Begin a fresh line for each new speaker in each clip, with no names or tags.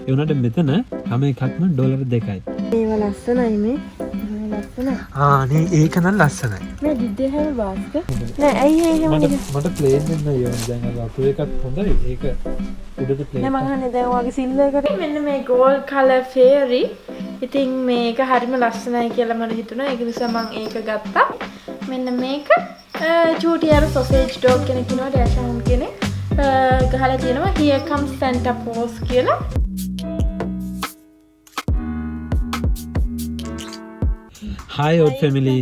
ඒ උනාට මෙතන හැම එකක්ම ඩොලර් 2යි.
මේව ලස්සනයි මේ. ලස්සනයි.
නේ ඒක නම් ලස්සනයි.
මේ did they have a basket? නෑ ඇයි එහෙම
මට ප්ලේන් වෙන්න ඕන දැන් අර අපේ එකත් හොඳයි. ඒක උඩට ප්ලේන්.
නෑ මං අහන්නේ දැන් ඔයගේ සිල්වර් එකට මෙන්න මේ gold color fairy. ඉතින් මේක හරිම ලස්සනයි කියලා මට හිතුණා. ඒක නිසා මං ඒක ගත්තා. මෙන්න මේක චූටි අර sausage dog කෙනෙක් ඉන්නවා ඩෑෂන් කෙනෙක්. ගහලා තියෙනවා here comes Santa Claus කියලා.
Hi old family.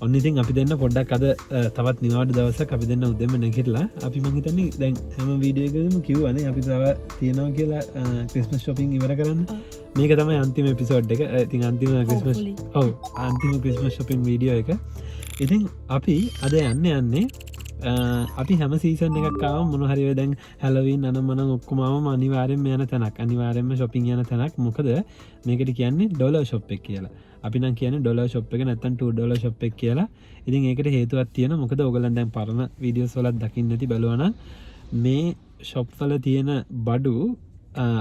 ඔන්න ඉතින් අපි දෙන්න පොඩ්ඩක් අද තවත් නිවාඩු දවසක් අපි දෙන්න උදෙම නැගිටලා අපි මං හිතන්නේ දැන් හැම වීඩියෝ එකකම කිව්වනේ අපි තව තියනවා කියලා ක්‍රිස්මස් shopping ඉවර කරන්න. මේක තමයි අන්තිම එපිසෝඩ් එක. ඉතින් අන්තිම ක්‍රිස්මස් අන්තිම ක්‍රිස්මස් shopping වීඩියෝ එක. ඉතින් අපි අද යන්නේ අපි හැම සීසන් එකක් ආවම මොන හරි ඔය දැන් හැලෝවින් අනම්මනම් ඔක්කොම ආවම අනිවාර්යෙන්ම යන තැනක්. අනිවාර්යෙන්ම shopping යන තැනක්. මොකද මේකට කියන්නේ ඩොලර් shop එක කියලා. අපි නම් කියන්නේ ඩොලර් shop එක නැත්නම් $2 shop එක කියලා. ඉතින් ඒකට හේතුවක් තියෙනවා. මොකද ඕගොල්ලන් දැන් පරණ වීඩියෝස් වලත් දකින්න ඇති බලවනම් මේ shop වල තියෙන බඩු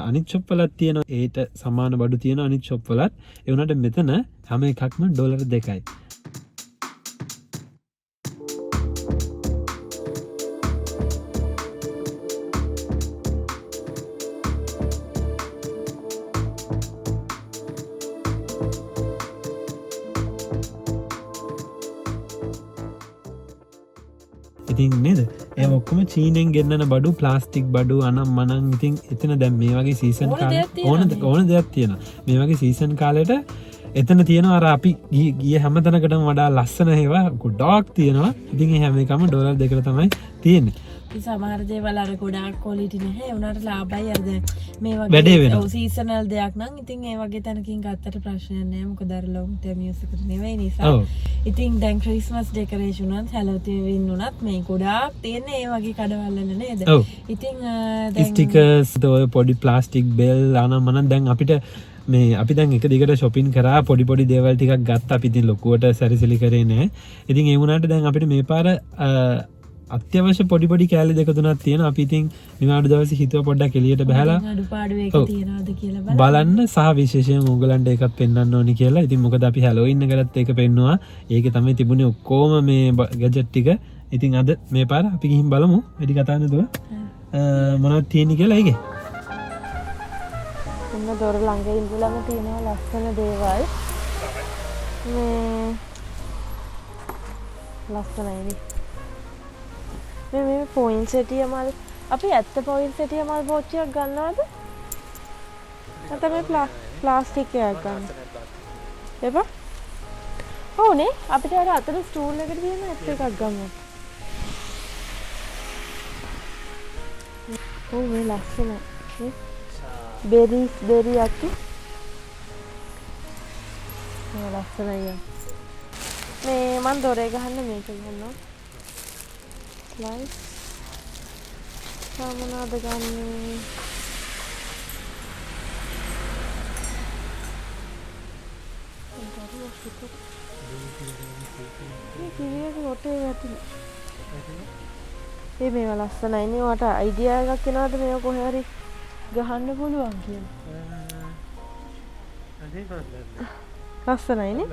අනිත් shop වලත් තියෙන ඒට සමාන බඩු තියෙන අනිත් shop වලත් ඒ උනාට මෙතන හැම එකක්ම ඩොලර් 2යි. ඉතින් නේද ඒ ඔක්කොම චීනෙන් ගෙන්නන බඩු ප්ලාස්ටික් බඩු අනම් මනං ඉතින් එතන දැන් මේ වගේ සීසන් කාලේ ඕන දෙයක් තියෙනවා මේ වගේ සීසන් කාලෙට එතන තියෙනවා අර අපි ගිය හැම තැනකටම වඩා ලස්සන ඒවා ගොඩාක් තියෙනවා ඉතින් ඒ හැම එකම ඩොලර් 2කට තමයි තියෙන්නේ
සමහර දේවල් අර ගොඩාක් ක්වොලිටි නැහැ උනාට ලාභයි අර දැන් මේ
වැඩේ
වගේ
වෙනවා.
සීසනල් දෙයක් නම් ඉතින් ඒ වගේ තැනකින් ගත්තට ප්‍රශ්නයක් නැහැ මොකද අර ලොන්ග් ටර්ම් යූස් එකට නෙවෙයි නිසා
ඔව්.
ඉතින් දැන් ක්‍රිස්මස් ඩෙකොරේෂන් උනත් හැලෝවින් උනත් මේ ගොඩාක් තියෙන්නේ ඒ වගේ කඩවල් වල නේද
ඔව්.
ඉතින් දැන්
ස්ටිකර්ස් ඔය පොඩි ප්ලාස්ටික් බෙල් අනම් මනං දැන් අපිට මේ අපි දැන් එක දිගට shopping කරා පොඩි පොඩි දේවල් ටිකක් ගත්තා අපි ඉතින් ලොකුවට සැරිසලි කරේ නෑ ඉතින් ඒ වුණාට දැන් අපිට මේ පාර අත්‍යවශ්‍ය පොඩි පොඩි කෑලි දෙක තුනක් තියෙනවා අපි ඉතින් නිවාඩු දවසේ හිතුව පොඩ්ඩක් එළියට බහලා
අඩුපාඩු එක තියනවාද කියලා
බලන්න සහ විශේෂයෙන් ඕගලන්ට එකක් පෙන්වන්න ඕනි කියලා. ඉතින් මොකද අපි හැලෝවින් එකටත් ඒක පෙන්නුවා. ඒකේ තමයි තිබුණේ ඔක්කොම මේ ගැජට් ටික. ඉතින් අද මේ පාර අපි ගිහින් බලමු. වැඩි කතා නැතුව මොනවද තියෙන්නේ කියලා ඒකේ.
ඔන්න දොර ළඟ ඉඳලම තියෙනවා ලස්සන දේවල්. මේ ලස්සනයි. මේ පොයින්ට් සෙටිය මල් අපි ඇත්ත පොයින්ට් සෙටිය මල් බෝච්චියක් ගන්නවද? නැත්නම් මේ ප්ලාස්ටික් එකක් ගන්න. එපා. ඕනේ අපිට අර අතට ස්ටූල් එකට තියෙන ඇත්ත එකක් ගමු. ඕ මේ ලස්සනයි. බෙරි යකි. මේ ලස්සනයි. මේ මන් දොරේ ගහන්න මේක ගන්නවා. Slice. මොනවද ගන්නේ? මේවා ලස්සනයි නේ. ඔයාට අයිඩියා එකක් එනවද මේක කොහේ හරි ගහන්න පුළුවන් කියලා? ලස්සනයි නේ.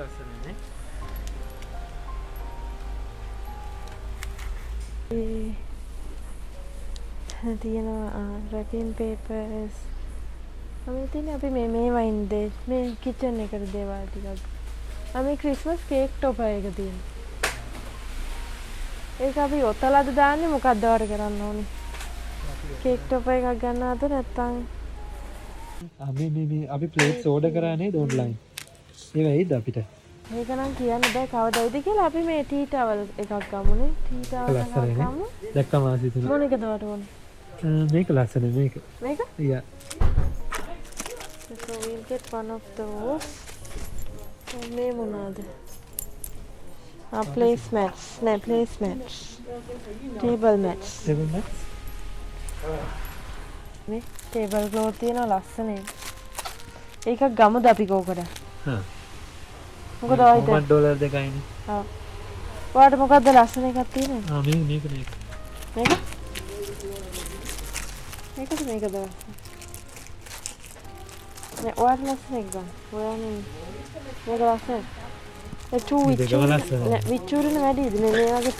තියෙනවා wrapping papers. අපි මේ වයින්දේ මේ කිචන් එකට දේවල් ටිකක්. අපි ක්‍රිස්මස් කේක් ටොපර් එක තියෙනවා. ඒක අපි ඔතලද දාන්නේ මොකක්ද වර කරන්න ඕනේ? කේක් ටොපර් එකක් ගන්නවද නැත්නම්
අපි ප්ලේට්ස් ඕඩර් කරා නේද ඔන්ලයින්. ඒ වෙයිද අපිට?
මේක නම් කියන්න බෑ කවදාද කියලා අපි මේ ටී ටවල් එකක් ගමුනේ. ටී ටවල් එකක් ගමු.
දැක්කම ආසිතුන.
මොන එකද වට ඕනේ?
මේක ලස්සනයි මේක.
මේක?
Yeah.
So we'll get one of those. මේ මොනවාද? placemats. නෑ placemats. Table mats.
Table mats.
මේ table cloth තියෙන ලස්සනයි. ඒක ගමුද අපි කෝකට?
හා.
මොකද ආයිද?
$1 දෙකයිනේ.
ඔව්. ඔයාලට මොකද්ද ලස්සන එකක් තියෙන්නේ?
මේක.
මේකද? මේකද? නෑ ඔයාට ලස්සන එක ගන්න. ඔයා මේ මේක ලස්සන. ඒ ටූ
දෙකම ලස්සනයි.
නෑ විචුරින වැඩිද මේ වගේ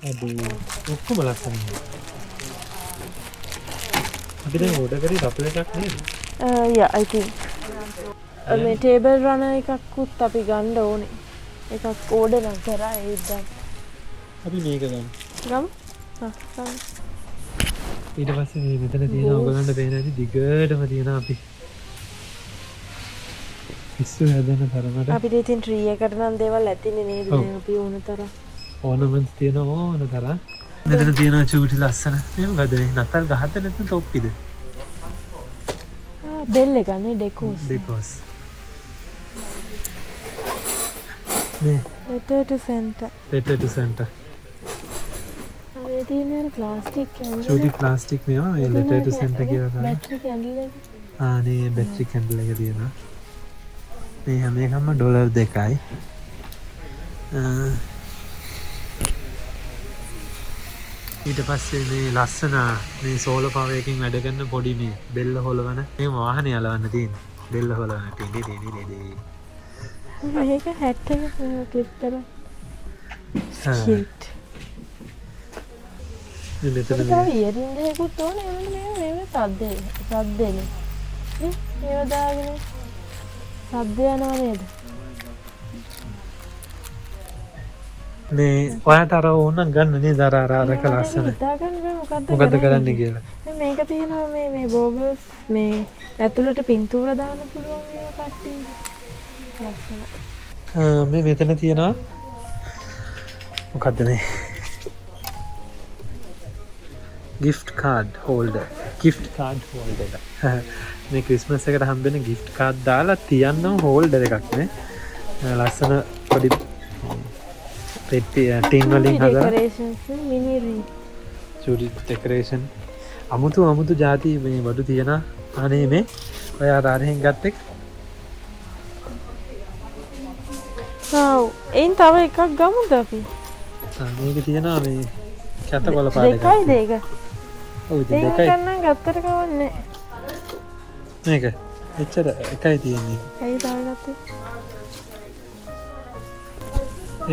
අඩේ ඔක්කොම ලස්සනයි. අපි දැන් ඕඩර් කරේ කපල් එකක් නේද?
yeah I think මේ ටේබල් රනර් එකකුත් අපි ගන්න ඕනේ. එකක් ඕඩර් නම් කරා ඒත් දැන්
අපි මේක ගමු.
ගමු. ගමු.
ඊට පස්සේ මේ මෙතන තියෙන ඔයගලන්ට පේන ඇති දිගටම තියෙන අපි පිස්සු හැදෙන තරමට
අපිට ඉතින් ට්‍රී එකට නම් දේවල් ඇතිනේ නේද මේ අපි ඕන තරම්
ඕනමන්ට්ස් තියෙන ඕන තරම් මෙතන තියෙන චූටි ලස්සන මේ මොකද මේ නතල් ගහද්ද නැත්නම් තොප්පිද
බෙල් එක නේ ඩෙකෝස්
මේ
letter to center මේ තියෙන ප්ලාස්ටික් කැන්ඩල්
චූටි ප්ලාස්ටික් මේවා මේ letter to center කියලා තමයි
බැටරි කැන්ඩල් එක
නේ බැටරි කැන්ඩල් එක තියෙනවා මේ හැම එකම ඩොලර් 2යි ඊට පස්සේ මේ ලස්සන මේ සෝලර් පවර් එකකින් වැඩ කරන පොඩි මේ බෙල්ල හොලවන මේ වාහනේ යලවන්න තියෙන බෙල්ල හොලවන ටිඩි
මේක හැට් එක ක්ලිප් කරලා cute
මේ මෙතන
ඒක ඉයරින් දෙකකුත් ඕනේ මේ සද්දේනේ ඒව දාගෙන සද්ද යනවා නේද
මේ ඔයාට අර ඕන ගන්න නේද අරක ලස්සන මොකද්ද කරන්න කියලා
මේක තියෙනවා මේ බෝබල්ස් මේ ඇතුළට පින්තූර දාන්න පුළුවන් මේවා කට්ටිය ලස්සන
මේ මෙතන තියෙනවා මොකද්ද මේ gift card holder මේ ක්‍රිස්මස් එකට හම්බෙන gift card දාලා තියන්න holder එකක් නේ ලස්සන පොඩි පෙට්ටි ටින් වලින් හදලා
ඩෙකොරේෂන්ස් මිනි රින්
චූටි ඩෙකොරේෂන් අමුතු ಜಾති මේ වඩු තියන අනේ මේ ඔය ආරෙන් ගත්ත එක
එයින් තව එකක් ගමුද අපි
මේක තියෙනවා මේ කැත කොළ පාට එකක්
දෙකයි දෙක
ඔව් ඉතින්
දෙකයි
දෙකයි
ගන්න ගත්තට කවන්නේ
මේක එච්චර එකයි තියෙන්නේ
ඇයි තව ගත්තේ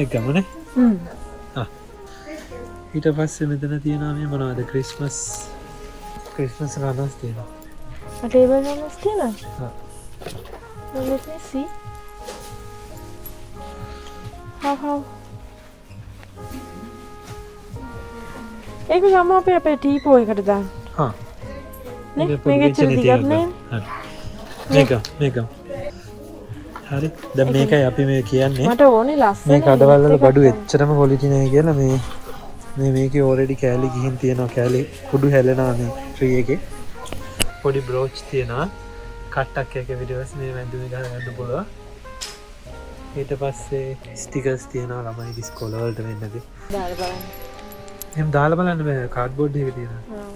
ඒක ගමනේ ඊට පස්සේ මෙතන තියෙනවා මේ මොනවද ක්‍රිස්මස් රනර්ස් තියෙනවා
ටේබල් රනර්ස් තියෙනවා let me see how ඒක ගම අපේ ටීපෝ එකට දාන්න නේ මේක එච්චර දිගක් නෑ
මේක හරි දැන් මේකයි අපි මේ කියන්නේ
මට ඕනේ ලස්සන
මේ කඩවල වල බඩු එච්චරම quality නෑ කියලා මේ මේකේ already කෑලි ගිහින් තියෙනවා කෑලි කුඩු හැලෙනවා මේ ට්‍රී එකේ පොඩි බ්‍රෝච් තියෙනවා කට්ටක් එකේ විදිහට මේ වැඳුමේ ගන්න පුළුවන් ඊට පස්සේ ස්ටිකර්ස් තියෙනවා ළමයි ඉස්කෝල වලට වෙන්නද
දාලා බලන්න
එහෙනම් දාලා බලන්න බෑ කාඩ්බෝඩ් එකේ තියෙනවා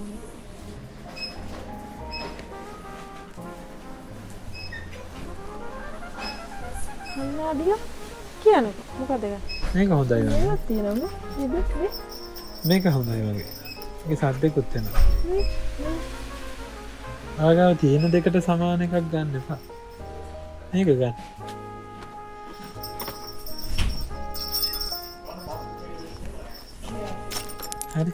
අන්නදියා කියනකො මොකද ඒක
මේක හොඳයි වගේ
මේවත් තියෙනවනේ නේද
මේක හොඳයි වගේ ඒකේ සද්දෙකුත් එනවා ආගාව තියෙන දෙකට සමාන එකක් ගන්න එපා මේක ගන්න හරි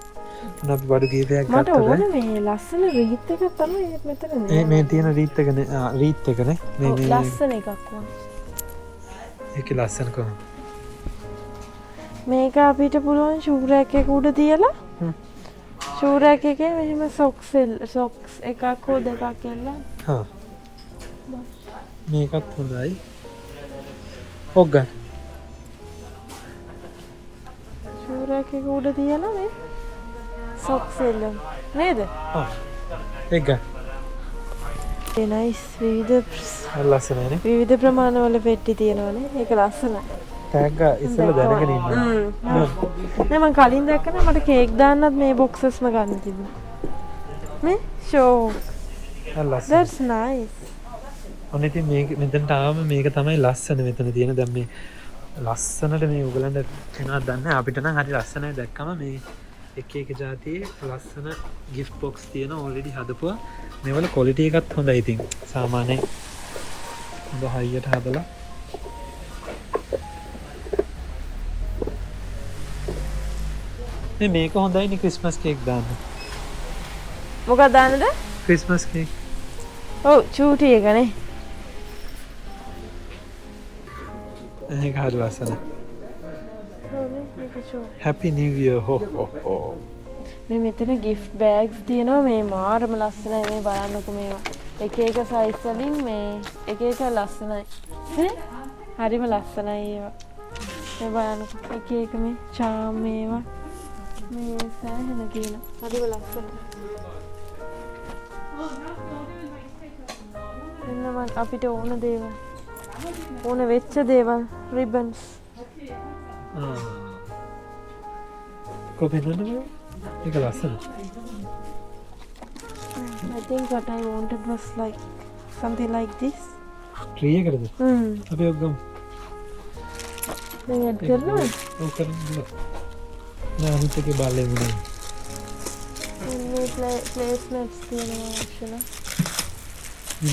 අපි බඩු කීපයක්
මට
ගත්තද
ඕනේ මේ ලස්සන රීත් එකක් තමයි මෙතන
මේ තියෙන රීත් එකනේ රීත් එකනේ මේ
ලස්සන එකක් වань
ඒකේ ලස්සන කොහොමද
මේක අපිට පුළුවන් ෂූ රෑක් එක උඩ තියලා ෂූ රෑක් එකේ මෙහෙම සොක්ස් එකක් හෝ දෙකක් එල්ලන්න
හා මේකත් හොඳයි ඔක් ගන්න
ෂූ රෑක් එක උඩ තියලා මේ සොක්ස් එල්ලන්න නේද
ඒක ගන්න
ඒ නයිස් විවිධ
ලස්සනනේ
විවිධ ප්‍රමාණවල පෙට්ටි තියෙනවනේ ඒක ලස්සනයි
ටැග් ඉස්සෙල්ලා දැනගෙන ඉන්නවා
නෑ මම කලින් දැක්කනේ මට කේක් දාන්නත් මේ බොක්සස්ම ගන්න තිබුණා මේ ෂෝ
ලස්සන
that's nice
ඔන්න ඉතින් මේක මෙතනට ආවම මේක තමයි ලස්සන මෙතන තියෙන දැන් මේ ලස්සනට මේ උගලන්ට කෙනා දන්නේ අපිට නම් හරි ලස්සනයි දැක්කම මේ එක එක જાතියේ ලස්සන gift box තියෙන already හදපුවා මේවල quality එකත් හොඳයි ඉතින්. සාමාන්‍යයෙන් හොඳ හයියට හදලා. මේක හොඳයිනේ ක්‍රිස්මස් කේක් දාන්න.
මොකක්ද දාන්නද?
Christmas cake.
ඔව් චූටි එකනේ.
ඒක හරි ලස්සනයි. Happy New Year. Ho ho ho.
මේ මෙතන gift bags තියෙනවා මේ මාරම ලස්සනයි මේ බලන්නකෝ මේවා. එක එක size වලින් මේ එක එක ලස්සනයි. හරිම ලස්සනයි ඒවා. මේ බලන්නකෝ එක එක මේ charm මේවා. මේ සෑහෙන කියන. හරිම ලස්සනයි. එන්නම අපිට ඕන දේවල්. ඕන වෙච්ච දේවල් ribbons.
කොපෙන්නද? ඒක ලස්සනයි.
I think what I wanted was like something like this.
Tree එකකටද? අපි ඔක් ගමු.
දැන් ඇඩ් කරනවා.
ඔව් කරමු. නෑ අනිත් එකේ බාලේ වුණා.
මේ placements තියෙනවා actually.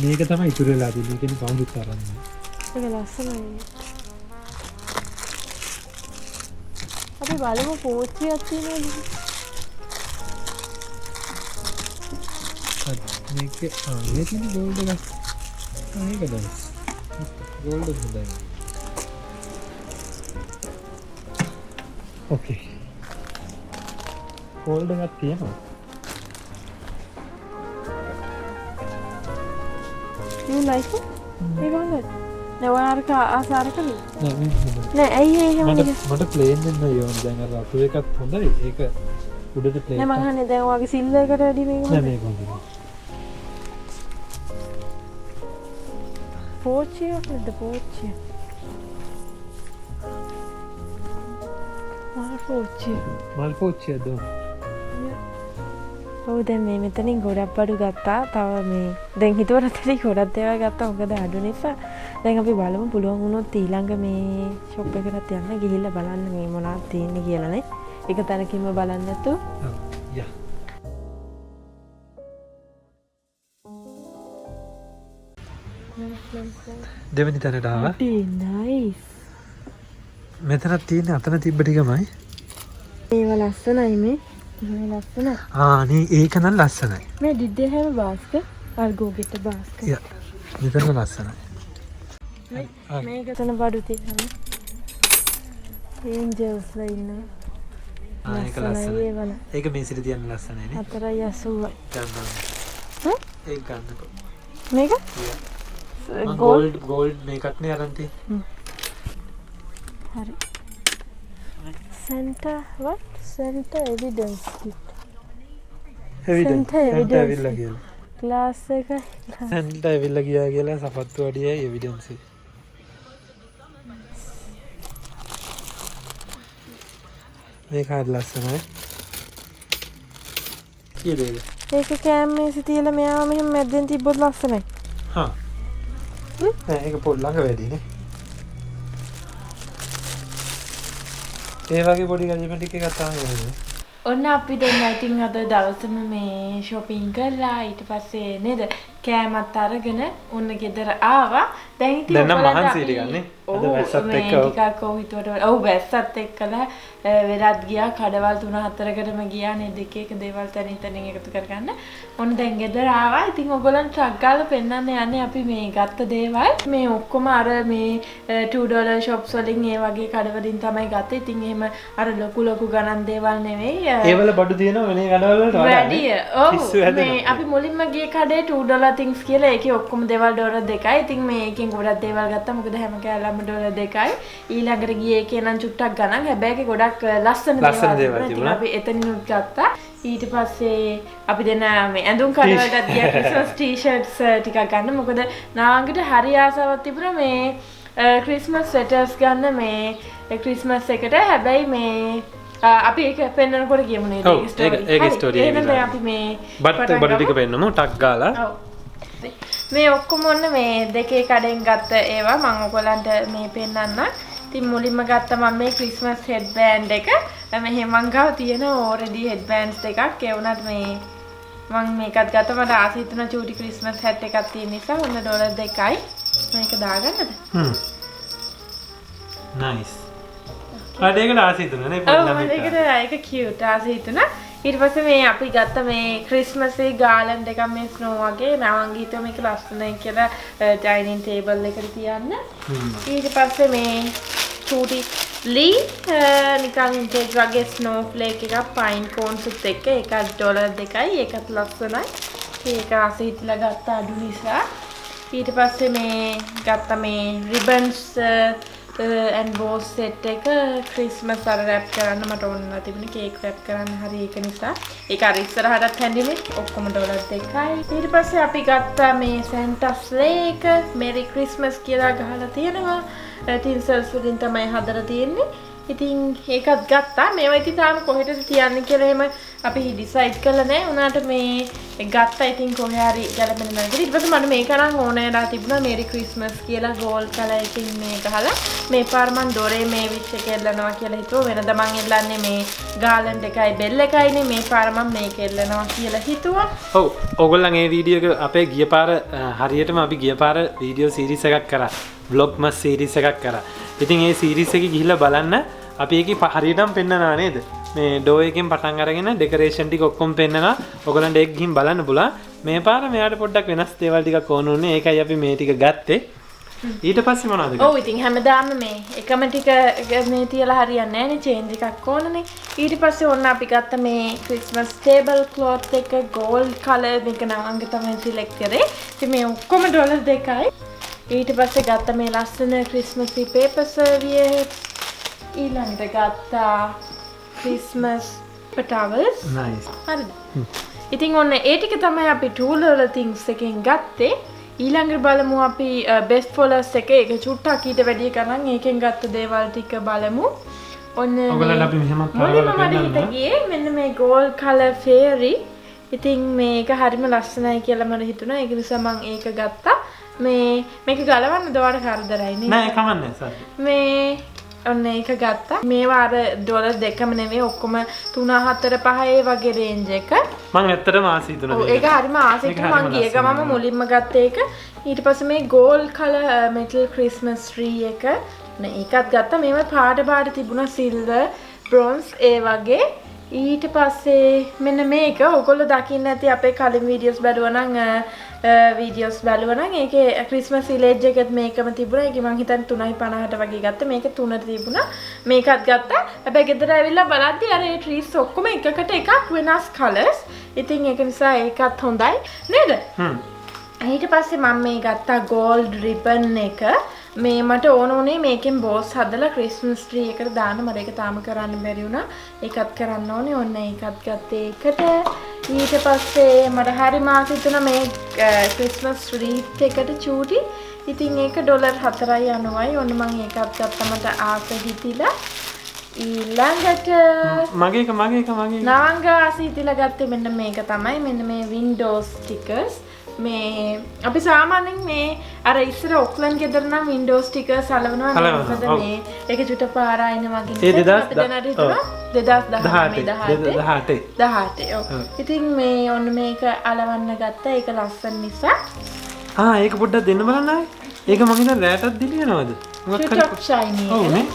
මේක තමයි ඉතුරු වෙලා තියෙන්නේ. මේකෙන් කවුරුත් කරන්නේ.
ඒක ලස්සනයි. අපි බලමු පෝච්චියක් තියෙනවද?
මේක මේකේ ගෝල්ඩ් එකක්. ඒක දැන්. ගෝල්ඩ් එක හොඳයි. ඕකේ. ගෝල්ඩ් එකක් තියෙනවා.
You like it? ඒක හොඳයි. නෑ ඔයාලට ආසාර කළේ?
නෑ මේක හොඳයි.
නෑ ඇයි එහෙම
මට ප්ලේන් දෙන්න ඕන දැන් අර අපු එකත් හොඳයි. ඒක උඩට ප්ලේන්.
නෑ මං අහන්නේ දැන් ඔයාගේ සිල්වර් එකට වැඩි මේක
නෑ මේක හොඳයි.
පෝච්චියක් නේද පෝච්චිය?
මල් පෝච්චියද?
ඔව් දැන් මේ මෙතනින් ගොඩක් බඩු ගත්තා. තව මේ දැන් හිතුවට තේරි ගොඩක් දේවල් ගත්තා. මොකද අඩු නිසා. දැන් අපි බලමු පුළුවන් වුණොත් ඊළඟ මේ ෂොප් එකට යන්න ගිහිල්ලා බලන්න මේ මොනවද තියෙන්නේ කියලා නේ. එක තැනකින්ම බලන්න නැතු.
ඔව්. යා. දෙවෙනි තැනට ආවා.
නයිස්.
මෙතනක් තියෙන්නේ අතන තිබ්බ ටිකමයි.
ඒව ලස්සනයි මේ. මේ ලස්සනයි.
නේ ඒක නම් ලස්සනයි.
මේ did they have a basket? I'll go get a basket.
යා. මෙතන ලස්සනයි.
මේක තන බඩු තියෙනවා. angels ලා ඉන්නවා.
ඒක ලස්සනයි. ඒක මේ සිට තියන්න ලස්සනයි නේ.
480යි.
ගන්න. ඒක ගන්නකො.
මේක?
ගෝල්ඩ් මේකත් නේ අරන් තියෙන්නේ.
හරි. Center what? Center evidence kit.
Center ඇවිල්ලා කියලා.
ක්ලාස් එක
Center ඇවිල්ලා ගියා කියලා සපත්තු අඩියයි evidence. මේක හරි ලස්සනයි. කීයද?
ඒක කෑම මේසෙ තියලා මෙයාව මෙහෙම මැද්දෙන් තිබ්බොත් ලස්සනයි.
හා. නෑ ඒක පොල් ළඟ වැඩිනේ. ඒ වගේ පොඩි කැජිමටික් එකක් තමයි වෙන්නේ.
ඔන්න අපි දැන් ඉතින් අද දවසම මේ shopping කරලා ඊට පස්සේ නේද කෑමත් අරගෙන ඔන්න ගෙදර ආවා. දැන් ඉතින්
දැන් නම් මහන්සි ටිකක් නේ. අද වැස්සත් එක්ක
ටිකක් කොහොිටවට ඔව් වැස්සත් එක්කලා වෙලත් ගියා කඩවල් 3-4කටම ගියා නේද එක එක දේවල් තනින් එකතු කරගන්න. ඔන්න දැන් ගෙදර ආවා. ඉතින් ඔයගොල්ලන් ට්‍රක් ගාලා පෙන්නන්න යන්නේ අපි මේ ගත්ත දේවල්. මේ ඔක්කොම අර මේ $2 shops වලින් ඒ වගේ කඩවලින් තමයි ගත්තේ. ඉතින් එහෙම අර ලොකු ගණන් දේවල් නෙවෙයි.
ඒවල බඩු තියෙනවා වෙනේ කඩවල වලට වඩා.
වැඩි. ඔව්. මේ අපි මුලින්ම ගිය කඩේ $2 things කියලා ඒකේ ඔක්කොම දේවල් $2යි. ඉතින් මේ එකෙන් ගොඩක් දේවල් ගත්තා. මොකද හැම කෑල්ලම $2යි. ඊළඟට ගියේ එකේ නම් චුට්ටක් ගණන්. හැබැයි ඒකේ ගොඩක් ලස්සන දේවල් තිබුණා. අපි එතනිනුත් ගත්තා. ඊට පස්සේ අපි දෙන මේ ඇඳුම් කඩවලටත් ගියා ක්‍රිස්මස් ටී-ෂර්ට්ස් ටිකක් ගන්න. මොකද නාංගට හරි ආසාවක් තිබුණා මේ ක්‍රිස්මස් ස්වෙටර්ස් ගන්න මේ ක්‍රිස්මස් එකට. හැබැයි මේ අපි ඒක පෙන්නනකොට කියමු නේද
ඒක ස්ටෝරි. ඒක ස්ටෝරි.
එහෙනම් අපි මේ
බඩ ටික පෙන්නමු ටක් ගාලා.
ඔව්. මේ ඔක්කොම ඔන්න මේ දෙකේ කඩෙන් ගත්ත ඒවා මම ඔයගලන්ට මේ පෙන්නන්නම්. ඉතින් මුලින්ම ගත්ත මම මේ ක්‍රිස්මස් හෙඩ්බෑන්ඩ් එක. මෙහෙම මං ගාව තියෙන ඕරෙඩි හෙඩ්බෑන්ඩ්ස් දෙකක්. ඒ වුණත් මේ මම මේකත් ගත්තා මට ආසයි තුන චූටි ක්‍රිස්මස් හැට් එකක් තියෙන නිසා ඔන්න $2යි මේක දාගන්නද
නයිස් අඩේකට ආසයි තුන නේ
ඔව් ඒක කියුට් ආසයි තුන ඊට පස්සේ මේ අපි ගත්ත මේ ක්‍රිස්මස් ගාලන්ඩ් එකක් මේ ස්නෝ වගේ මම හිතුවා මේක ලස්සනයි කියලා ඩයිනින් ටේබල් එකට තියන්න ඊට පස්සේ මේ චූටි ලී නිකන් ඉන්ටෙක් වගේ ස්නෝ ෆ්ලේක් එකක් පයින් කෝන්ස් එක්ක ඒකත් $2යි ඒකත් ලස්සනයි ඒක ආසයි හිතලා ගත්ත අඩු නිසා ඊට පස්සේ මේ ගත්ත මේ රිබන්ස් and bows set එක ක්‍රිස්මස් අර රැප් කරන්න මට ඕන තිබුණේ කේක් රැප් කරන්න හරි ඒක නිසා ඒක අර ඉස්සරහටත් හැඳින්නේ ඔක්කොම $2යි ඊට පස්සේ අපි ගත්තා මේ සැන්ටා ස්ලේ එක මෙරි ක්‍රිස්මස් කියලා ගහලා තියෙනවා ටින්සල්ස් වලින් තමයි හදලා තියෙන්නේ ඉතින් ඒකත් ගත්තා මේවා ඉතින් තාම කොහෙටද තියන්නේ කියලා එහෙම අපි ඩිසයිඩ් කරලා නැහැ උනාට මේ ගත්තා ඉතින් කොහේ හරි ගැලපෙන දණක ඊට පස්සේ මට මේක නම් ඕනෑලා තිබුණා මේරි ක්‍රිස්මස් කියලා ගෝල්ඩ් කලර් එකකින් මේ ගහලා මේ පාර මන් ඩොරේ මේ විච් එක එල්ලනවා කියලා හිතුවා වෙනද මං එල්ලන්නේ මේ ගාලන්ඩ් එකයි බෙල් එකයිනේ මේ පාර මම මේක එල්ලනවා කියලා හිතුවා
ඔව් ඕගොල්ලන් මේ වීඩියෝ එක අපේ ගිය පාර හරියටම අපි ගිය පාර වීඩියෝ සීරීස් එකක් කරා vlog mas සීරීස් එකක් කරා ඉතින් ඒ සීරීස් එක ගිහිල්ලා බලන්න අපි ඒකේ හරියටම පෙන්නනවා නේද මේ ඩෝ එකෙන් පටන් අරගෙන ඩෙකරේෂන් ටික ඔක්කොම පෙන්නනවා ඔයගොල්ලන්ට ඒක ගිහින් බලන්න පුළුවන් මේ පාර මෙයාට පොඩ්ඩක් වෙනස් දේවල් ටිකක් ඕන උනේ ඒකයි අපි මේ ටික ගත්තේ ඊට පස්සේ මොනවද
ඔව් ඉතින් හැමදාම මේ එකම ටික මේ තියලා හරියන්නේ නැහැ නේ චේන්ජ් එකක් ඕනනේ ඊට පස්සේ ඔන්න අපි ගත්ත මේ ක්‍රිස්මස් ටේබල් ක්ලොත් එක ගෝල්ඩ් කලර් මේක නංග තමයි සිලෙක්ට් කරේ ඉතින් මේ ඔක්කොම $2යි ඊට පස්සේ ගත්ත මේ ලස්සන ක්‍රිස්මස් පේපර් සර්වියට් ඊළඟට ගත්තා ක්‍රිස්මස් ටවල්ස්
නයිස්
හරිද ඉතින් ඔන්න ඒ ටික තමයි අපි ටූල් වල තින්ග්ස් එකෙන් ගත්තේ ඊළඟට බලමු අපි බෙස්ට් ෆොලෝවර්ස් එක ඒක චුට්ටක් ඊට වැඩි කරන් ඒකෙන් ගත්ත දේවල් ටික බලමු ඔන්න
ඔයගොල්ලෝ අපි මෙහෙම කරලා
මට හිතේ මෙන්න මේ ගෝල්ඩ් කලර් ෆේරි ඉතින් මේක හරිම ලස්සනයි කියලා මට හිතුණා ඒක නිසා මම ඒක ගත්තා මේක ගලවන්න දවඩ කරදරයි නේ
නෑ කමන්නේ සර්
මේ ඔන්න ඒක ගත්තා මේවා අර $2ම නෙමෙයි ඔක්කොම 3 4 5 වගේ රේන්ජ් එක
මම ඇත්තටම ආසයි තුන
ඔව් ඒක හරිම ආසයි මම ගිය ගමම මුලින්ම ගත්ත ඒක ඊට පස්සේ මේ gold colour metal Christmas tree එක නේ ඒකත් ගත්තා මේවා පාට තිබුණා සිල්වර් බ්‍රොන්ස් ඒ වගේ ඊට පස්සේ මෙන්න මේක ඔයගොල්ලෝ දකින්න ඇති අපේ කලින් වීඩියෝස් බැලුවා නම් ඒකේ ක්‍රිස්මස් විලේජ් එකත් මේකම තිබුණා. ඒක මං හිතන්නේ 3.50ට වගේ ගත්තා. මේක 3ට තිබුණා. මේකත් ගත්තා. හැබැයි ගෙදර ඇවිල්ලා බලද්දි අර ඒ ට්‍රීස් ඔක්කොම එකකට එකක් වෙනස් කලර්ස්. ඉතින් ඒක නිසා ඒකත් හොඳයි නේද? ඊට පස්සේ මම මේ ගත්තා ගෝල්ඩ් රිබන් එක. මේ මට ඕන උනේ මේකෙන් බෝස් හදලා ක්‍රිස්මස් ට්‍රී එකට දාන්න මට ඒක තාම කරන්න බැරි වුණා. ඒකත් කරන්න ඕනේ. ඔන්න ඒකත් ගත්තේ ඒකට. ඊට පස්සේ මට හරි මාස හිතුණා මේ ක්‍රිස්මස් රීත් එකට චූටි. ඉතින් ඒක $4යි යනවායි. ඔන්න මම ඒකත් ගත්තා මට ආස හිතිලා. ඊළඟට
මගේ
නවංග ආස හිතිලා ගත්තේ මෙන්න මේක තමයි. මෙන්න මේ වින්ඩෝස් ස්ටිකර්ස්. මේ අපි සාමාන්‍යයෙන් මේ අර ඉස්සර ඔක්ලන්ඩ් ගෙදර නම් වින්ඩෝස් ස්ටිකර්ස් අලවනවා නේද මේ ඒක චුට පාරායින වගේ
ඒ
2018 ඔව් ඉතින් මේ ඔන්න මේක අලවන්න ගත්තා ඒක ලස්සන නිසා
ඒක පොඩ්ඩක් දෙන්න බලන්න ආයේ ඒක මම හිතන්නේ රෑටත් දිලියනවද
මොකක් හරි ෂයිනි
ඔව් නේ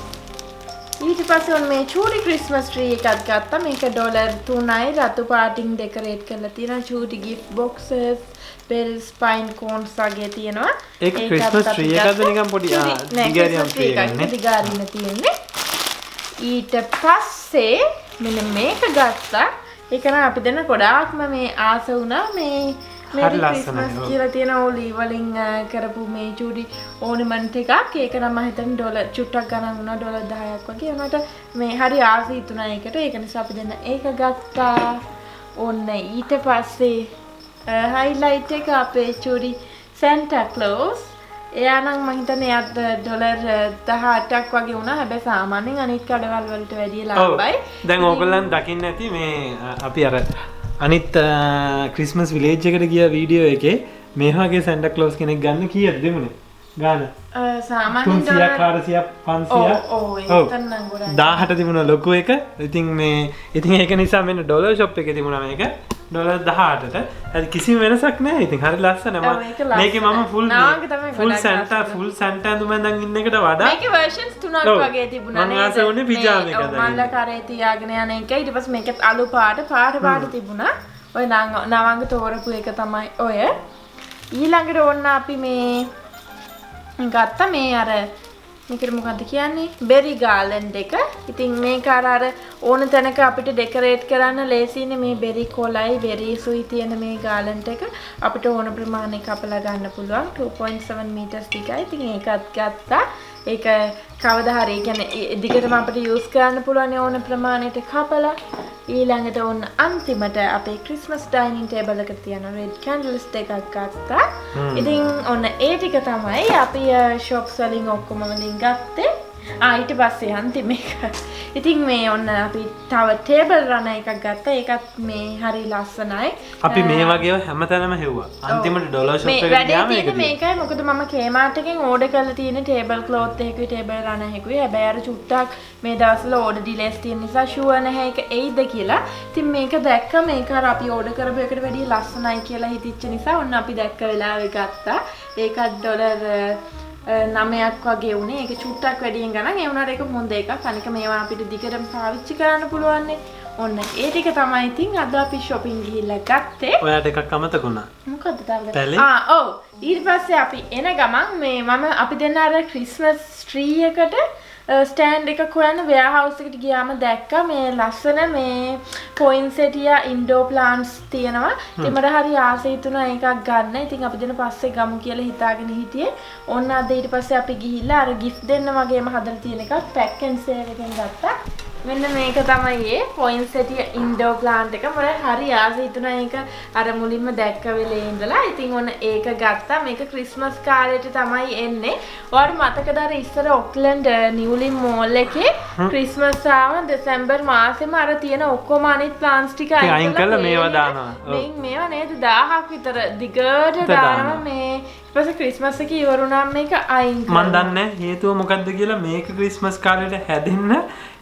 ඊට පස්සේ ඔන්න මේ චූටි ක්‍රිස්මස් ට්‍රී එකක් ගත්තා මේක $3යි රතු පාටින් ඩෙකොරේට් කරලා තියෙනවා චූටි gift boxes bells pine cones වගේ තියෙනවා
ඒක ක්‍රිස්මස් ට්‍රී එකක්ද නිකන් පොඩි දිගාරියම් ට්‍රී එකක් නේ
දිගාරින තියෙන්නේ ඊට පස්සේ මෙන්න මේක ගත්තා ඒක නම් අපි දෙන්න ගොඩාක්ම මේ ආස වුණා මේ මේක ක්‍රිස්මස් කියලා තියෙන ඕලි වලින් කරපු මේ චූටි ඕනමන්ට් එකක් ඒක නම් මම හිතන්නේ චුට්ටක් ගණන් වුණා $10ක් වගේ උනාට මේ හරි ආසයි තුනා ඒකට ඒක නිසා අපි දෙන්න ඒක ගත්තා ඔන්න ඊට පස්සේ highlight එක අපේ චූටි Santa Claus එයා නම් මම හිතන්නේ එයාත් $18ක් වගේ වුණා හැබැයි සාමාන්‍යයෙන් අනිත් කඩවල් වලට වැඩිය ලාභයි
දැන් ඕගොල්ලන් දකින්න ඇති මේ අපි අර අනිත් ක්‍රිස්මස් විලේජ් එකට ගිය වීඩියෝ එකේ මේ වගේ Santa Claus කෙනෙක් ගන්න කීයද දෙමුනේ ගාන
සාමාන්‍යයෙන්
300 400 500
ඔව් එතන නම් ගොඩක්
1000ට තිබුණා ලොකු එක. ඉතින් මේ ඉතින් ඒක නිසා මෙන්න ඩොලර් ෂොප් එකේ තිබුණා මේක ඩොලර් 18ට. හරි කිසිම වෙනසක් නැහැ. ඉතින් හරි ලස්සනයි. මේකේ මම ෆුල් සැන්ටා ඇඳුම දැන් ඉන්න එකට වඩා
මේකේ versions 3ක් වගේ තිබුණා නේද?
මම ආසෙ උනේ පිජාම එක දැන්.
මල්ල කරේ තියාගෙන යන එක. ඊට පස්සේ මේකත් අලු පාට තිබුණා. ඔය නවංග තෝරපු එක තමයි ඔය. ඊළඟට ඕන්න අපි මේ ගත්තා මේ අර මේකට මොකද්ද කියන්නේ බෙරි ගාලන්ඩ් එක. ඉතින් මේක අර ඕන තැනක අපිට ඩෙකොරේට් කරන්න ලේසියිනේ මේ බෙරි කොළයි බෙරි සුයි තියෙන මේ ගාලන්ඩ් එක අපිට ඕන ප්‍රමාණයක අපලා ගන්න පුළුවන් 2.7 meters දිගයි. ඉතින් ඒකත් ගත්තා. ඒක කවදා හරි කියන්නේ දිගටම අපිට යූස් කරන්න පුළුවන් ඕන ප්‍රමාණයට කපලා. ඊළඟට ඕන අන්තිමට අපේ ක්‍රිස්මස් ඩයිනින් ටේබල් එකට තියන රෙඩ් කැන්ඩල්ස් දෙකක් ගත්තා. ඉතින් ඔන්න ඒ ටික තමයි අපි ෂොප්ස් වලින් ඔක්කොම වලින් ගත්තේ. ඊට පස්සේ අන්තිම එක. ඉතින් මේ ඔන්න අපි තව ටේබල් රන එකක් ගත්තා. ඒකත් මේ හරි ලස්සනයි.
අපි මේ වගේව හැමතැනම හෙව්වා. අන්තිමට ඩොලර් ෂොප් එකට ගියාම ඒක
මේකයි මොකද මම කේමාර්ට් එකෙන් ඕඩර් කරලා තියෙන ටේබල් ක්ලොත් එකකුයි ටේබල් රන එකකුයි. හැබැයි අර චුට්ටක් මේ දවස්වල ඕඩර් ඩිලේස් තියෙන නිසා ෂුවර් නැහැ ඒක එයිද කියලා. ඉතින් මේක දැක්ක මේක අර අපි ඕඩර් කරපු එකට වැඩිය ලස්සනයි කියලා හිතිච්ච නිසා ඔන්න අපි දැක්ක වෙලාවෙ ගත්තා. ඒකත් ඩොලර් 9ක් වගේ වුණේ. ඒක චුට්ටක් වැඩියෙන් ගණන්. ඒ වුණාට ඒක හොඳ එකක්. අනික මේවා අපිට දිගටම පාවිච්චි කරන්න පුළුවන් නේ. ඔන්න ඒ ටික තමයි ඉතින් අද අපි shopping ගිහිල්ලා ගත්තේ.
ඔයාට එකක් අමතක වුණා.
මොකද්ද තාම? ඔව්. ඊට පස්සේ අපි එන ගමන් මේ අපි දෙන්න අර ක්‍රිස්මස් ට්‍රී එකට ස්ටෑන්ඩ් එකක් හොයන්න වෙයාහවුස් එකට ගියාම දැක්කා මේ ලස්සන මේ පොයින්සෙටියා ඉන්ඩෝ ප්ලාන්ට්ස් තියෙනවා. ඉතින් මට හරි ආසයි තුනා එකක් ගන්න. ඉතින් අපි දෙන පස්සේ ගමු කියලා හිතාගෙන හිටියේ. ඔන්න අද ඊට පස්සේ අපි ගිහිල්ලා අර ගිෆ්ට් දෙන්න වගේම හදලා තියෙන එකක් පැක් ඇන්ඩ් සේව් එකෙන් ගත්තා. මෙන්න මේක තමයි ඒ පොයින්සෙටියා ඉන්ඩෝ ප්ලාන්ට් එක. මට හරි ආසයි තුනා ඒක අර මුලින්ම දැක්ක වෙලේ ඉඳලා. ඉතින් ඔන්න ඒක ගත්තා. මේක ක්‍රිස්මස් කාලේට තමයි එන්නේ. ඔයාලට මතකද අර ඉස්සර ඔක්ලන්ඩ් නිව්ලින් මෝල් එකේ ක්‍රිස්මස් ආව දෙසැම්බර් මාසෙම අර තියෙන ඔක්කොම අනිත් ප්ලාන්ට්ස් ටික
අයින් කරලා මේවා දානවා.
මේවා නේද 1000ක් විතර දිගට දානවා මේ ඊපස්සේ ක්‍රිස්මස් එක ඉවරුණාම මේක අයින් කරනවා.
මන් දන්නේ හේතුව මොකද්ද කියලා. මේක ක්‍රිස්මස් කාලේට හැදෙන්න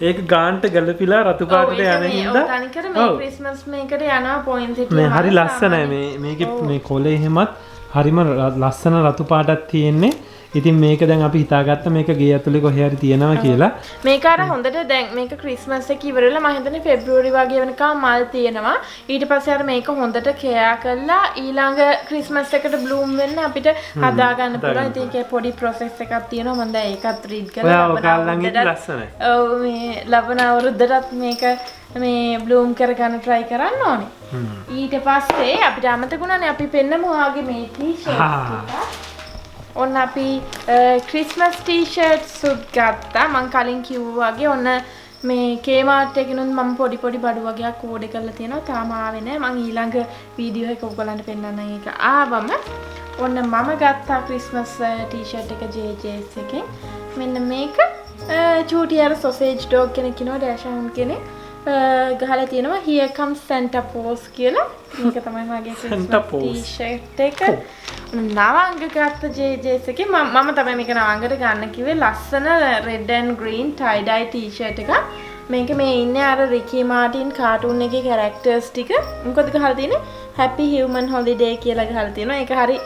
ඒක ගාන්ට ගලපිලා රතු පාටට යන හින්දා.
ඔව් තනිකර මේ ක්‍රිස්මස් මේකට යනවා පොයින්ට් එක.
මේ හරි ලස්සනයි මේකේ මේ කොලේ එහෙමත් හරිම ලස්සන රතු පාටක් තියෙන්නේ. ඉතින් මේක දැන් අපි හිතාගත්ත මේක ගේ ඇතුලේ කොහේ හරි තියෙනවා කියලා.
මේක අර හොඳට දැන් මේක ක්‍රිස්මස් එක ඉවරලා මම හිතන්නේ පෙබ්‍රුවරි වගේ වෙනකම් මල් තියෙනවා. ඊට පස්සේ අර මේක හොඳට කෙයා කරලා ඊළඟ ක්‍රිස්මස් එකට බ්ලූම් වෙන්න අපිට හදා ගන්න පුළුවන්. ඉතින් ඒකේ පොඩි ප්‍රොසෙස් එකක් තියෙනවා. මම දැන් ඒකත් රීඩ් කරලා
ලස්සනයි.
ඔව් මේ ලබන අවුරුද්දටත් මේක මේ බ්ලූම් කරගන්න try කරන්න ඕනේ. ඊට පස්සේ අපිට අමතකුණානේ අපි පෙන්නමු ආගේ මේ ටී-ෂර්ට් එක. ඔන්න අපි ක්‍රිස්මස් ටී-ෂර්ට්ස් උත් ගත්තා. මම කලින් කිව්වා වගේ ඔන්න මේ කේමාර්ට් එකකිනුත් මම පොඩි පඩු වගේක් ඕඩර් කරලා තියෙනවා. තාම ආවේ නැහැ. මම ඊළඟ වීඩියෝ එක ඔයගලන්ට පෙන්නන්නම්. ඒක ආවම ඔන්න මම ගත්තා ක්‍රිස්මස් ටී-ෂර්ට් එක JJ's එකෙන්. මෙන්න මේක චූටි අර සොසේජ් ඩොග් කෙනෙක් ඉනවා ඩෑෂන් කෙනෙක්. ගහලා තියෙනවා Here comes Santa Claus කියලා. මේක තමයි මගේ ක්‍රිස්මස් ටී-ෂර්ට් එක. නවංග ගත්ත JJ's එකේ මම තමයි මේක නවංගට ගන්න කිව්වේ. ලස්සන red and green tie dye t-shirt එකක්. මේක මේ ඉන්නේ අර රිකි මාටින් කාටුන් එකේ characters ටික. මොකද ගහලා තියෙන්නේ Happy Human Holiday කියලා ගහලා තියෙනවා. ඒක හරි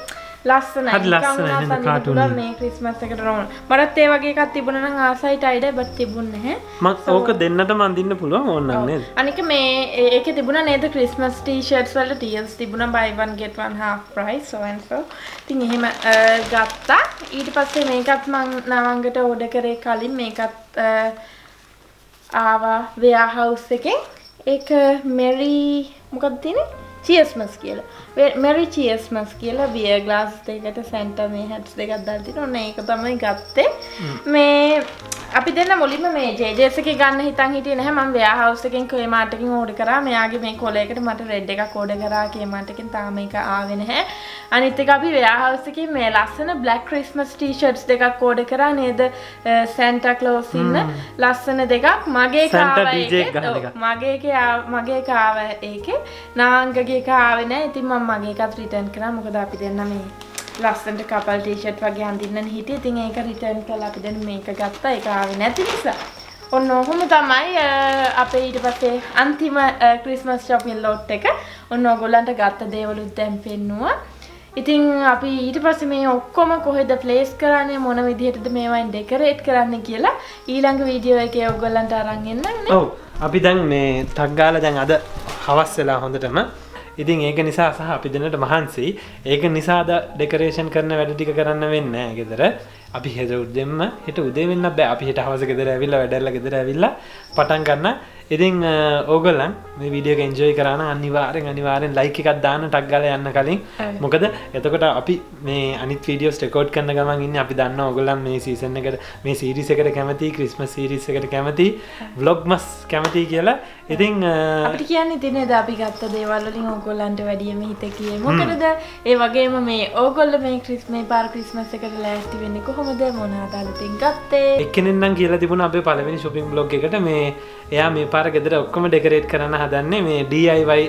ලස්සනයි.
හරි ලස්සනයි කාටුන්
මේ ක්‍රිස්මස් එකට රෝන්. මටත් ඒ වගේ එකක් තිබුණා නම් ආසයි tie dye බත් තිබුණේ නැහැ.
මම ඕක දෙන්නටම අඳින්න පුළුවන් ඕනනම් නේද?
අනික මේ ඒකේ තිබුණා නේද ක්‍රිස්මස් ටී-ෂර්ට්ස් වලට deals තිබුණා buy one get one half price so and so. ඉතින් එහෙම ගත්තා. ඊට පස්සේ මේකත් මම නවංගට ඕඩර් කරේ කලින් මේකත් ආවා warehouse එකෙන්. ඒක Merry මොකක්ද තියෙන්නේ? Cheersmas කියලා. Merry Cheersmas කියලා beer glass දෙකට Santa මේ hats දෙකක් දාලා තියෙනවා. ඔන්න ඒක තමයි ගත්තේ. මේ අපි දෙන්න මුලින්ම මේ JJ's එකේ ගන්න හිතන් හිටියේ නැහැ. මම warehouse එකෙන් Kmart එකෙන් ඕඩර් කරා. මෙයාගේ මේ කොලයකට මට red එකක් ඕඩර් කරා Kmart එකෙන්. තාම ඒක ආවේ නැහැ. අනිත් එක අපි warehouse එකේ මේ ලස්සන black Christmas t-shirts දෙකක් ඕඩර් කරා නේද? Santa Claus ඉන්න ලස්සන දෙකක්. මගේ කාව ඒකේ නාංගගේ කාවේ නැහැ. ඉතින් මම මගේ එකත් රිටර්න් කරා. මොකද අපි දෙන්න මේ ලස්සනට කපල් ටී-ෂර්ට් වගේ අඳින්න හිටියේ. ඉතින් ඒක රිටර්න් කරලා අපි දැන් මේක ගත්තා. ඒක ආවේ නැති නිසා. ඔන්න ඔහොම තමයි අපේ ඊට පස්සේ අන්තිම ක්‍රිස්මස් shopping lot එක. ඔන්න ඔයගොල්ලන්ට ගත්ත දේවලුත් දැන් පෙන්නුවා. ඉතින් අපි ඊට පස්සේ මේ ඔක්කොම කොහෙද ප්ලේස් කරන්නේ මොන විදිහටද මේවායින් ඩෙකොරේට් කරන්නේ කියලා ඊළඟ වීඩියෝ එකේ ඔයගොල්ලන්ට අරන් එන්නම් නේ.
ඔව් අපි දැන් මේ ටග් ගාලා දැන් අද හවස් වෙලා හොඳටම. ඉතින් ඒක නිසා සහ අපි දෙන්නට මහන්සි. ඒක නිසා අද ඩෙකොරේෂන් කරන වැඩ ටික කරන්න වෙන්නේ නැහැ ගෙදර. අපි හෙට උදේ වෙන්න බෑ. අපි හෙට හවස ගෙදර ඇවිල්ලා වැඩරලා ගෙදර ඇවිල්ලා පටන් ගන්න. ඉතින් ඕගොල්ලන් මේ වීඩියෝ එක එන්ජොයි කරා නම් අනිවාර්යෙන් ලයික් එකක් දාන්න ටග් ගාලා යන්න කලින්. මොකද එතකොට අපි මේ අනිත් වීඩියෝස් රෙකෝඩ් කරන ගමන් ඉන්නේ අපි දන්නවා ඕගොල්ලන් මේ සීසන් එකට මේ සීරීස් එකට කැමති ක්‍රිස්මස් සීරීස් එකට කැමති vlogmas කැමති කියලා. ඉතින්
අපිට කියන්නේ ඉතින් අපි ගත්ත දේවල් වලින් ඕගොල්ලන්ට වැඩියම හිත කියේ. මොකද ඒ වගේම මේ ඕගොල්ලෝ මේ පාර ක්‍රිස්මස් එකට ලෑස්ති වෙන්නේ කොහොමද මොනවාද අලුතින් ගත්තේ?
එක්කෙනෙක් නම් කියලා තිබුණා අපේ පළවෙනි shopping vlog එකට මේ එයා මේ පාර ගෙදර ඔක්කොම ඩෙකොරේට් කරන්න හදන්නේ මේ DIY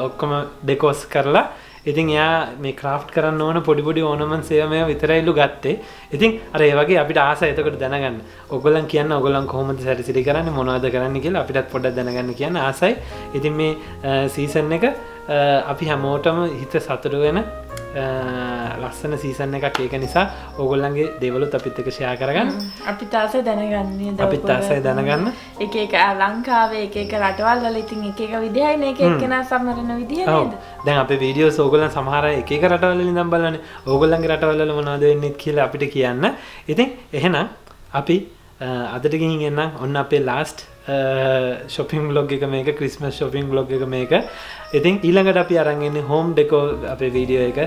ඔක්කොම ඩෙකෝස් කරලා. ඉතින් එයා මේ ක්‍රාෆ්ට් කරන්න ඕන පොඩි ඕනමන්ට්ස් ඒවා මේවා විතරයිලු ගත්තේ. ඉතින් අර ඒ වගේ අපිට ආසයි එතකොට දැනගන්න. ඔයගොල්ලන් කියන්න ඔයගොල්ලන් කොහොමද සැරසිලි කරන්නේ මොනවද කරන්නේ කියලා අපිටත් පොඩ්ඩක් දැනගන්න කියන්න ආසයි. ඉතින් මේ සීසන් එක අපි හැමෝටම හිත සතුටු වෙන ලස්සන සීසන් එකක් ඒක නිසා ඕගොල්ලන්ගේ දේවලුත් අපිත් එක්ක ෂෙයා කරගන්න.
අපිත් ආසයි දැනගන්න.
අපිත් ආසයි දැනගන්න.
එක ලංකාවේ එක රටවල් වල ඉතින් එක විදිහයි නේ එක එක්කෙනා සමරන විදිහ නේද?
දැන් අපේ වීඩියෝස් ඕගොල්ලන් සමහර අය එක රටවල් වලින් ඉඳන් බලන්නේ. ඕගොල්ලන්ගේ රටවල් වල මොනවද වෙන්නේ කියලා අපිට කියන්න. ඉතින් එහෙනම් අපි අදට ගිහින් එන්නම්. ඔන්න අපේ ලාස්ට් shopping vlog එක මේක ක්‍රිස්මස් shopping vlog එක මේක. ඉතින් ඊළඟට අපි අරන් එන්නේ home decor අපේ වීඩියෝ එක.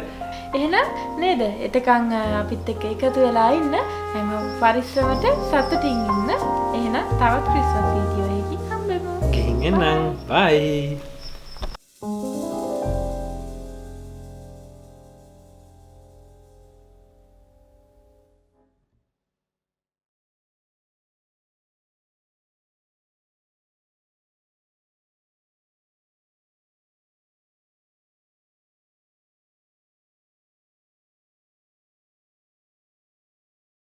එහෙනම් නේද? එතකන් අපිත් එක්ක එකතු වෙලා ඉන්න. හැම පරිස්සමට සතුටින් ඉන්න. එහෙනම් තවත් ක්‍රිස්මස් වීඩියෝ එකකින් හම්බෙමු.
ගිහින් එන්නම්. bye.